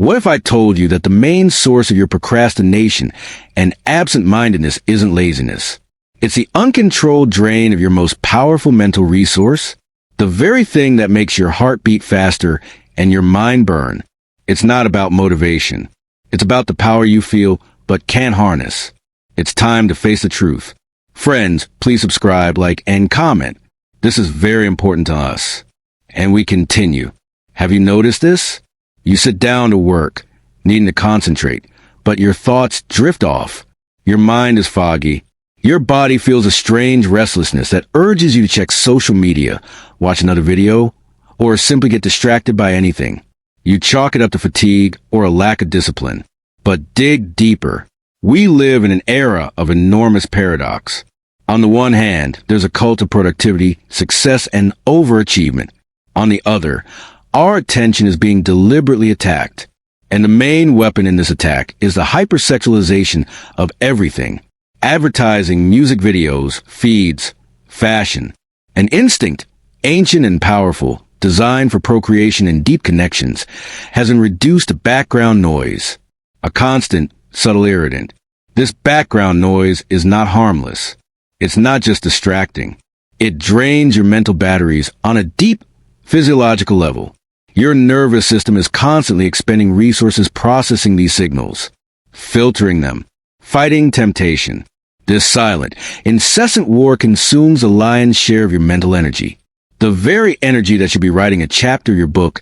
What if I told you that the main source of your procrastination and absent-mindedness isn't laziness? It's the uncontrolled drain of your most powerful mental resource, the very thing that makes your heart beat faster and your mind burn. It's not about motivation. It's about the power you feel but can't harness. It's time to face the truth. Friends, please subscribe, like, and comment. This is very important to us. And we continue. Have you noticed this? You sit down to work, needing to concentrate, but your thoughts drift off. Your mind is foggy. Your body feels a strange restlessness that urges you to check social media, watch another video, or simply get distracted by anything. You chalk it up to fatigue or a lack of discipline. But dig deeper. We live in an era of enormous paradox. On the one hand, there's a cult of productivity, success, and overachievement. On the other, our attention is being deliberately attacked. And the main weapon in this attack is the hypersexualization of everything. Advertising, music videos, feeds, fashion. An instinct, ancient and powerful, designed for procreation and deep connections, has been reduced to background noise. A constant, subtle irritant. This background noise is not harmless. It's not just distracting. It drains your mental batteries on a deep physiological level. Your nervous system is constantly expending resources processing these signals, filtering them, fighting temptation. This silent, incessant war consumes the lion's share of your mental energy. The very energy that should be writing a chapter of your book,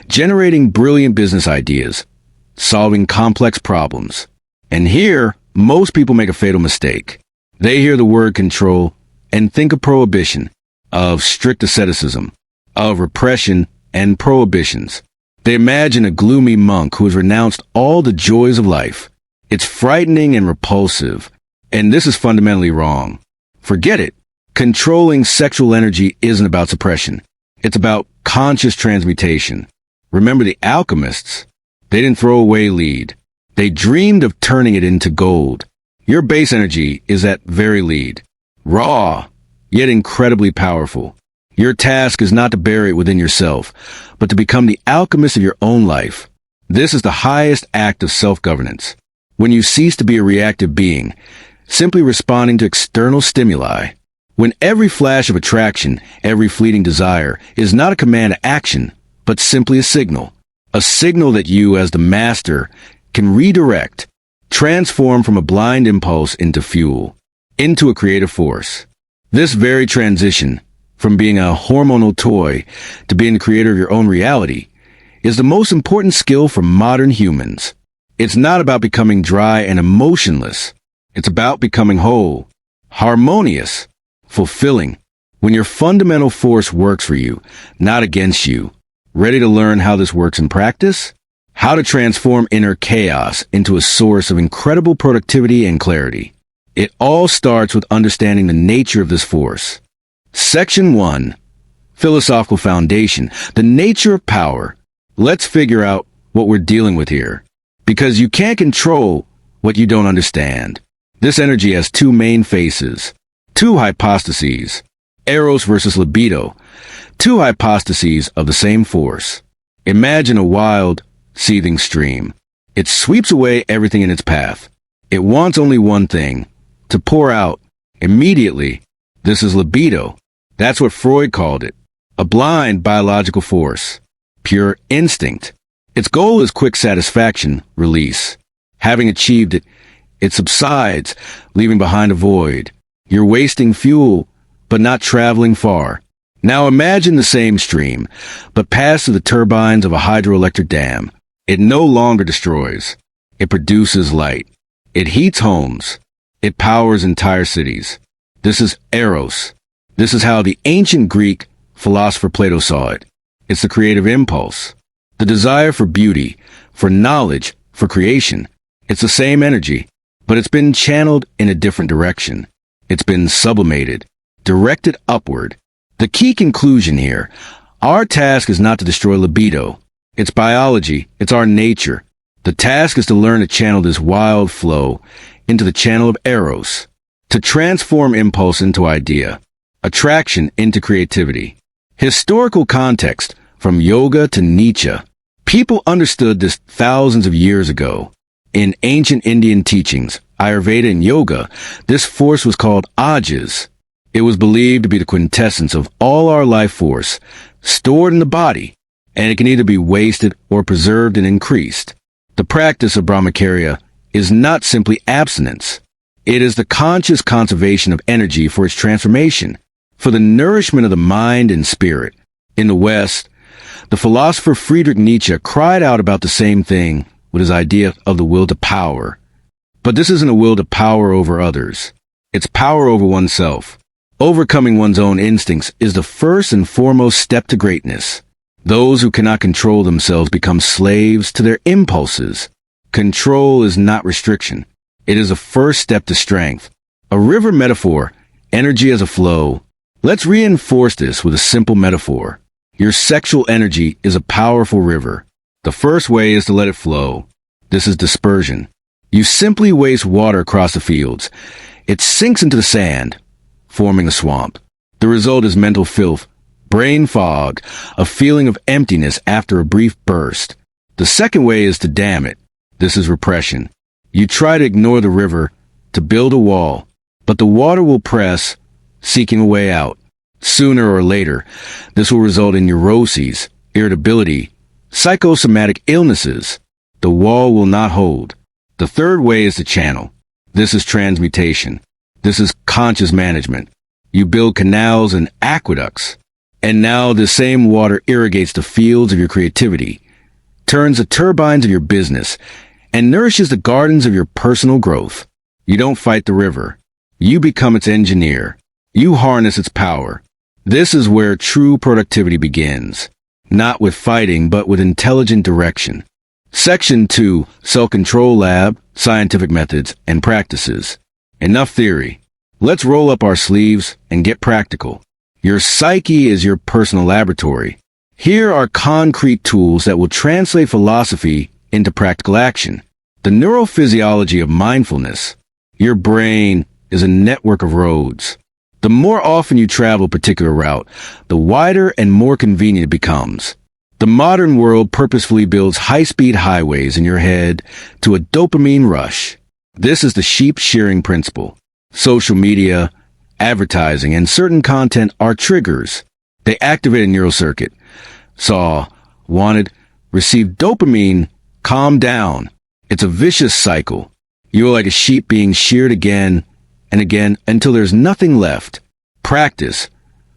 generating brilliant business ideas, solving complex problems. And here, most people make a fatal mistake. They hear the word control and think of prohibition, of strict asceticism, of repression and prohibitions. They imagine a gloomy monk who has renounced all the joys of life. It's frightening and repulsive, and this is fundamentally wrong. Forget it. Controlling sexual energy isn't about suppression. It's about conscious transmutation. Remember the alchemists? They didn't throw away lead. They dreamed of turning it into gold. Your base energy is that very lead. Raw, yet incredibly powerful. Your task is not to bury it within yourself, but to become the alchemist of your own life. This is the highest act of self-governance. When you cease to be a reactive being, simply responding to external stimuli. When every flash of attraction, every fleeting desire, is not a command to action, but simply a signal. A signal that you, as the master, can redirect, transform from a blind impulse into fuel, into a creative force. This very transition, from being a hormonal toy to being the creator of your own reality, is the most important skill for modern humans. It's not about becoming dry and emotionless. It's about becoming whole, harmonious, fulfilling. When your fundamental force works for you, not against you. Ready to learn how this works in practice? How to transform inner chaos into a source of incredible productivity and clarity. It all starts with understanding the nature of this force. Section 1. Philosophical Foundation. The nature of power. Let's figure out what we're dealing with here. Because you can't control what you don't understand. This energy has two main faces. Two hypostases. Eros versus Libido. Two hypostases of the same force. Imagine a wild, seething stream. It sweeps away everything in its path. It wants only one thing, to pour out, immediately. This is libido. That's what Freud called it. A blind biological force. Pure instinct. Its goal is quick satisfaction, release. Having achieved it, it subsides, leaving behind a void. You're wasting fuel, but not traveling far. Now imagine the same stream, but pass through the turbines of a hydroelectric dam. It no longer destroys. It produces light. It heats homes. It powers entire cities. This is Eros. This is how the ancient Greek philosopher Plato saw it. It's the creative impulse. The desire for beauty, for knowledge, for creation. It's the same energy, but it's been channeled in a different direction. It's been sublimated, directed upward. The key conclusion here, our task is not to destroy libido. It's biology, it's our nature. The task is to learn to channel this wild flow into the channel of Eros, to transform impulse into idea, attraction into creativity. Historical context, from yoga to Nietzsche. People understood this thousands of years ago. In ancient Indian teachings, Ayurveda and yoga, this force was called Ajas. It was believed to be the quintessence of all our life force, stored in the body, and it can either be wasted or preserved and increased. The practice of brahmacharya is not simply abstinence. It is the conscious conservation of energy for its transformation, for the nourishment of the mind and spirit. In the West, the philosopher Friedrich Nietzsche cried out about the same thing with his idea of the will to power. But this isn't a will to power over others. It's power over oneself. Overcoming one's own instincts is the first and foremost step to greatness. Those who cannot control themselves become slaves to their impulses. Control is not restriction. It is a first step to strength. A river metaphor, energy as a flow. Let's reinforce this with a simple metaphor. Your sexual energy is a powerful river. The first way is to let it flow. This is dispersion. You simply waste water across the fields. It sinks into the sand, forming a swamp. The result is mental filth, brain fog, a feeling of emptiness after a brief burst. The second way is to dam it. This is repression. You try to ignore the river, to build a wall, but the water will press, seeking a way out. Sooner or later, this will result in neuroses, irritability, psychosomatic illnesses. The wall will not hold. The third way is to channel. This is transmutation. This is conscious management. You build canals and aqueducts. And now the same water irrigates the fields of your creativity, turns the turbines of your business, and nourishes the gardens of your personal growth. You don't fight the river. You become its engineer. You harness its power. This is where true productivity begins. Not with fighting, but with intelligent direction. Section 2, Self-Control Lab, Scientific Methods and Practices. Enough theory. Let's roll up our sleeves and get practical. Your psyche is your personal laboratory. Here are concrete tools that will translate philosophy into practical action. The neurophysiology of mindfulness. Your brain is a network of roads. The more often you travel a particular route, the wider and more convenient it becomes. The modern world purposefully builds high-speed highways in your head to a dopamine rush. This is the sheep shearing principle. Social media, advertising, and certain content are triggers. They activate a neural circuit. Saw, wanted, received dopamine, calm down. It's a vicious cycle. You're like a sheep being sheared again and again until there's nothing left. Practice.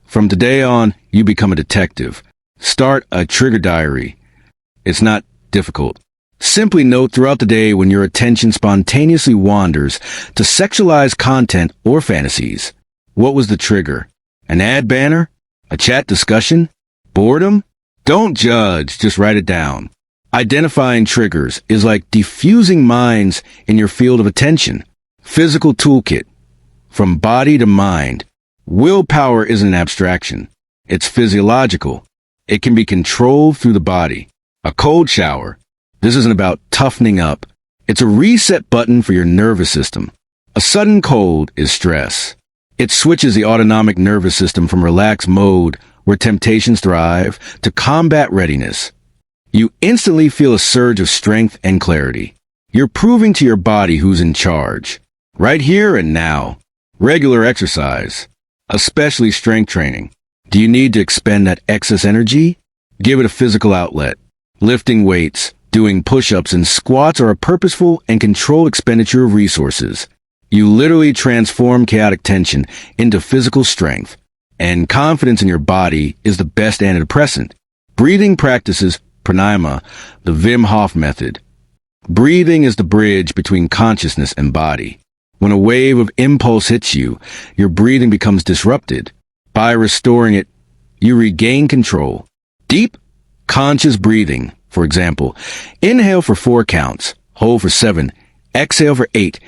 From today on, you become a detective. Start a trigger diary. It's not difficult. Simply note throughout the day when your attention spontaneously wanders to sexualized content or fantasies. What was the trigger? An ad banner? A chat discussion? Boredom? Don't judge, just write it down. Identifying triggers is like diffusing mines in your field of attention. Physical toolkit. From body to mind. Willpower isn't an abstraction. It's physiological. It can be controlled through the body. A cold shower. This isn't about toughening up. It's a reset button for your nervous system. A sudden cold is stress. It switches the autonomic nervous system from relaxed mode, where temptations thrive, to combat readiness. You instantly feel a surge of strength and clarity. You're proving to your body who's in charge. Right here and now. Regular exercise, especially strength training. Do you need to expend that excess energy? Give it a physical outlet. Lifting weights, doing push-ups and squats are a purposeful and controlled expenditure of resources. You literally transform chaotic tension into physical strength. And confidence in your body is the best antidepressant. Breathing practices, pranayama, the Wim Hof method. Breathing is the bridge between consciousness and body. When a wave of impulse hits you, your breathing becomes disrupted. By restoring it, you regain control. Deep, conscious breathing, for example, inhale for 4 counts, hold for 7, exhale for 8,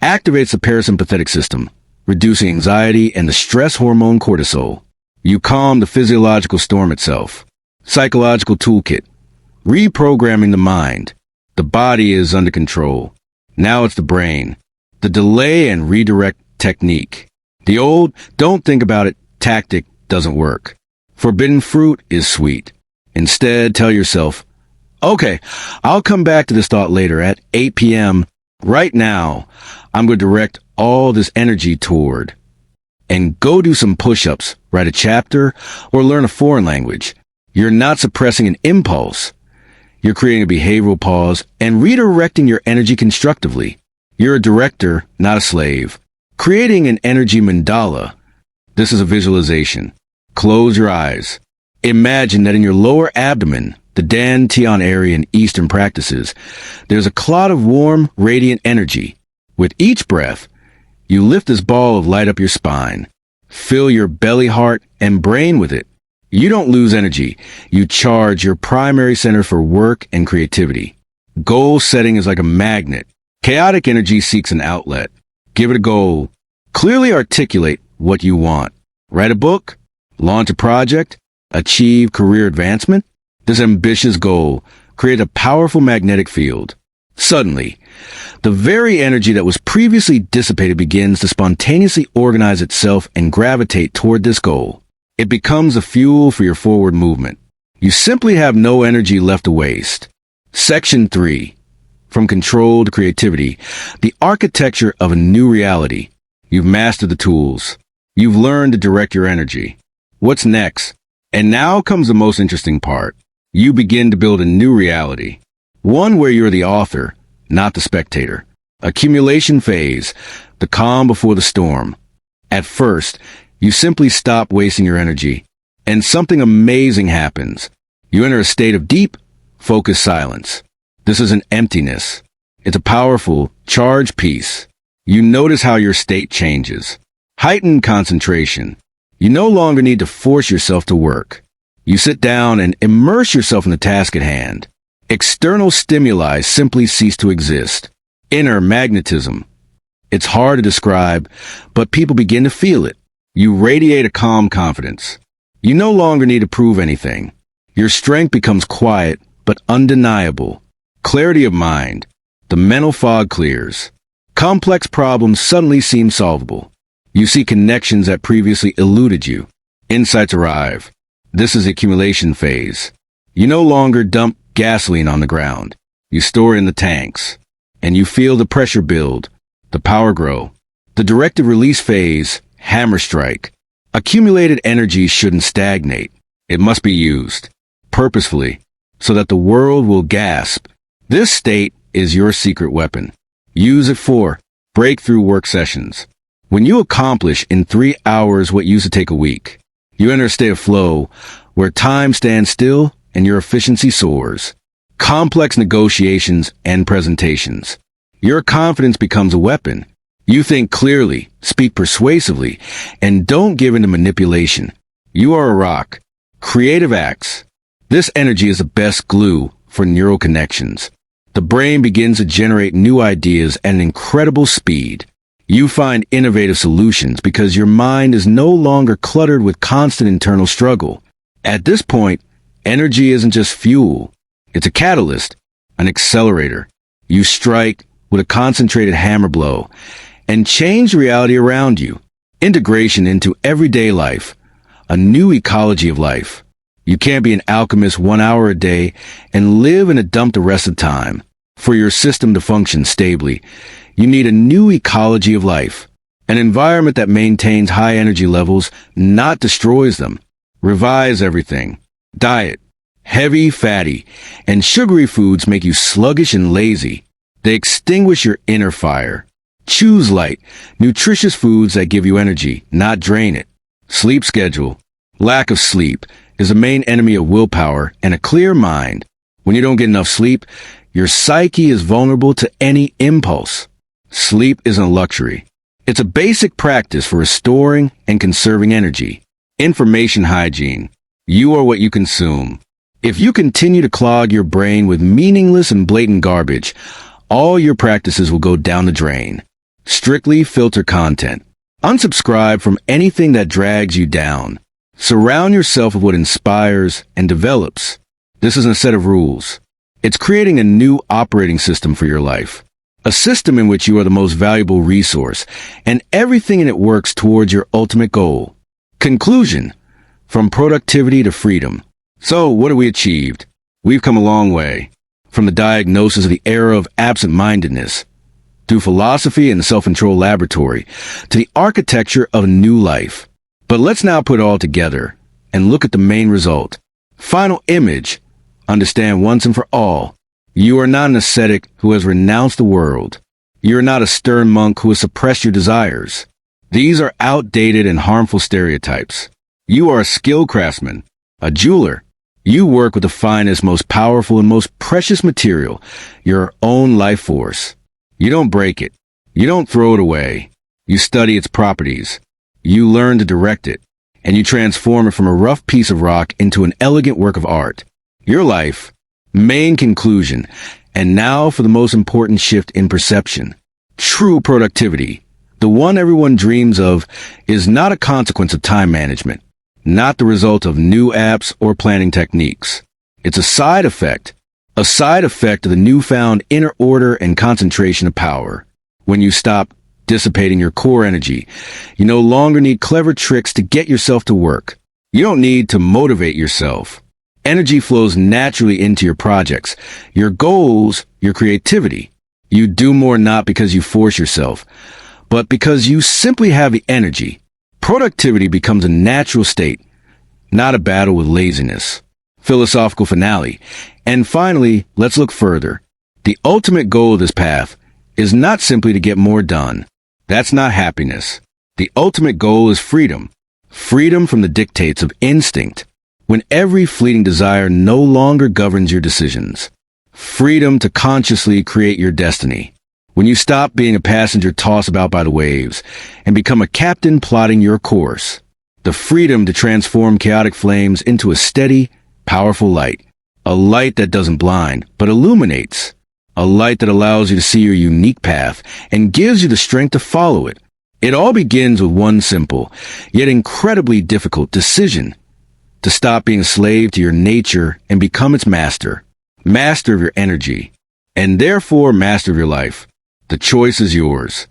activates the parasympathetic system, reducing anxiety and the stress hormone cortisol. You calm the physiological storm itself. Psychological toolkit. Reprogramming the mind. The body is under control. Now it's the brain. The delay and redirect technique. The old, don't think about it, tactic doesn't work. Forbidden fruit is sweet. Instead, tell yourself, Okay, I'll come back to this thought later at 8 p.m. Right now, I'm going to direct all this energy toward and go do some push-ups, write a chapter, or learn a foreign language. You're not suppressing an impulse. You're creating a behavioral pause and redirecting your energy constructively. You're a director, not a slave. Creating an energy mandala. This is a visualization. Close your eyes. Imagine that in your lower abdomen, the Dantian area in Eastern practices, there's a clot of warm, radiant energy. With each breath, you lift this ball of light up your spine. Fill your belly, heart, and brain with it. You don't lose energy. You charge your primary center for work and creativity. Goal setting is like a magnet. Chaotic energy seeks an outlet. Give it a goal. Clearly articulate what you want. Write a book, launch a project, achieve career advancement. This ambitious goal creates a powerful magnetic field. Suddenly, the very energy that was previously dissipated begins to spontaneously organize itself and gravitate toward this goal. It becomes the fuel for your forward movement. You simply have no energy left to waste. Section 3. From control to creativity, the architecture of a new reality. You've mastered the tools. You've learned to direct your energy. What's next? And now comes the most interesting part. You begin to build a new reality. One where you're the author, not the spectator. Accumulation phase, the calm before the storm. At first, you simply stop wasting your energy, and something amazing happens. You enter a state of deep, focused silence. This is an emptiness. It's a powerful, charged peace. You notice how your state changes. Heightened concentration. You no longer need to force yourself to work. You sit down and immerse yourself in the task at hand. External stimuli simply cease to exist. Inner magnetism. It's hard to describe, but people begin to feel it. You radiate a calm confidence. You no longer need to prove anything. Your strength becomes quiet, but undeniable. Clarity of mind. The mental fog clears. Complex problems suddenly seem solvable. You see connections that previously eluded you. Insights arrive. This is the accumulation phase. You no longer dump gasoline on the ground. You store it in the tanks. And you feel the pressure build, the power grow. The directed release phase, hammer strike. Accumulated energy shouldn't stagnate. It must be used, purposefully, so that the world will gasp. This state is your secret weapon. Use it for breakthrough work sessions. When you accomplish in 3 hours what used to take a week, you enter a state of flow where time stands still and your efficiency soars. Complex negotiations and presentations. Your confidence becomes a weapon. You think clearly, speak persuasively, and don't give in to manipulation. You are a rock. Creative acts. This energy is the best glue for neural connections. The brain begins to generate new ideas at an incredible speed. You find innovative solutions because your mind is no longer cluttered with constant internal struggle. At this point, energy isn't just fuel. It's a catalyst, an accelerator. You strike with a concentrated hammer blow and change the reality around you. Integration into everyday life, a new ecology of life. You can't be an alchemist 1 hour a day and live in a dump the rest of the time. For your system to function stably, you need a new ecology of life, an environment that maintains high energy levels, not destroys them. Revise everything. Diet. Heavy, fatty, and sugary foods make you sluggish and lazy. They extinguish your inner fire. Choose light, nutritious foods that give you energy, not drain it. Sleep schedule. Lack of sleep is the main enemy of willpower and a clear mind. When you don't get enough sleep, your psyche is vulnerable to any impulse. Sleep isn't a luxury. It's a basic practice for restoring and conserving energy. Information hygiene. You are what you consume. If you continue to clog your brain with meaningless and blatant garbage, all your practices will go down the drain. Strictly filter content. Unsubscribe from anything that drags you down. Surround yourself with what inspires and develops. This isn't a set of rules. It's creating a new operating system for your life. A system in which you are the most valuable resource, and everything in it works towards your ultimate goal. Conclusion. From productivity to freedom. So, what have we achieved? We've come a long way. from the diagnosis of the era of absent-mindedness, through philosophy and the self-control laboratory, to the architecture of a new life. But let's now put it all together and look at the main result. Final image. Understand once and for all. You are not an ascetic who has renounced the world. You are not a stern monk who has suppressed your desires. These are outdated and harmful stereotypes. You are a skilled craftsman, a jeweler. You work with the finest, most powerful, and most precious material, your own life force. You don't break it. You don't throw it away. You study its properties. You learn to direct it, and you transform it from a rough piece of rock into an elegant work of art. Your life, main conclusion, and now for the most important shift in perception. True productivity, the one everyone dreams of, is not a consequence of time management, not the result of new apps or planning techniques. It's a side effect of the newfound inner order and concentration of power. When you stop dissipating your core energy, you no longer need clever tricks to get yourself to work. You don't need to motivate yourself. Energy flows naturally into your projects, your goals, your creativity. You do more not because you force yourself, but because you simply have the energy. Productivity becomes a natural state, not a battle with laziness. Philosophical finale. And finally, let's look further. The ultimate goal of this path is not simply to get more done. That's not happiness. The ultimate goal is freedom. Freedom from the dictates of instinct, when every fleeting desire no longer governs your decisions. Freedom to consciously create your destiny. When you stop being a passenger tossed about by the waves and become a captain plotting your course. The freedom to transform chaotic flames into a steady, powerful light. A light that doesn't blind, but illuminates. A light that allows you to see your unique path and gives you the strength to follow it. It all begins with one simple, yet incredibly difficult decision. To stop being a slave to your nature and become its master. Master of your energy. And therefore master of your life. The choice is yours.